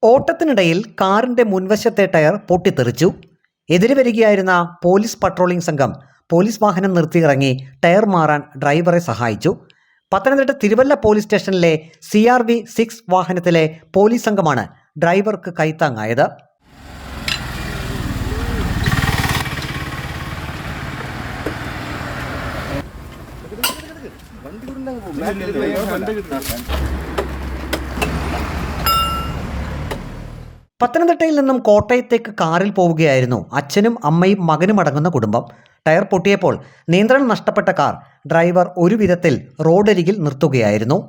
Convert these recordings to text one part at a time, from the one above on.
ഓട്ടത്തിനിടയിൽ കാറിന്റെ മുൻവശത്തെ ടയർ പൊട്ടിത്തെറിച്ചു. എതിരെ വരികയായിരുന്ന പോലീസ് പട്രോളിംഗ് സംഘം പോലീസ് വാഹനം നിർത്തിയിറങ്ങി ടയർ മാറാൻ ഡ്രൈവറെ സഹായിച്ചു. പത്തനംതിട്ട തിരുവല്ല പോലീസ് സ്റ്റേഷനിലെ CRV 6 വാഹനത്തിലെ പോലീസ് സംഘമാണ് ഡ്രൈവർക്ക് കൈത്താങ്ങായത്. പത്തനംതിട്ടയിൽ നിന്നും കോട്ടയത്തേക്ക് കാറിൽ പോവുകയായിരുന്നു അച്ഛനും അമ്മയും മകനും അടങ്ങുന്ന കുടുംബം. ടയർ പൊട്ടിയപ്പോൾ നിയന്ത്രണം നഷ്ടപ്പെട്ട കാർ ഡ്രൈവർ ഒരു വിധത്തിൽ റോഡരികിൽ നിർത്തുകയായിരുന്നു.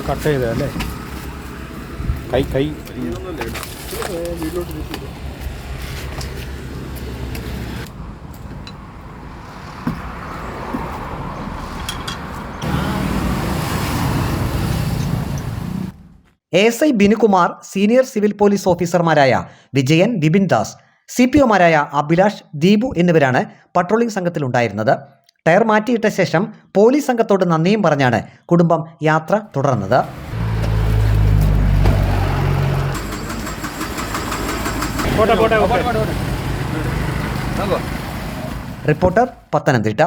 കട്ട് ചെയ്തല്ലേ കൈ ASI Binukumar, senior civil police ഓഫീസർമാരായ വിജയൻ, വിപിൻ ദാസ്, CPOമാരായ അഭിലാഷ്, ദീപു എന്നിവരാണ് പട്രോളിംഗ് സംഘത്തിലുണ്ടായിരുന്നത്. ടയർ മാറ്റിയിട്ട ശേഷം പോലീസ് സംഘത്തോട് നന്ദിയും പറഞ്ഞാണ് കുടുംബം യാത്ര തുടർന്നത്. റിപ്പോർട്ടർ, പത്തനംതിട്ട.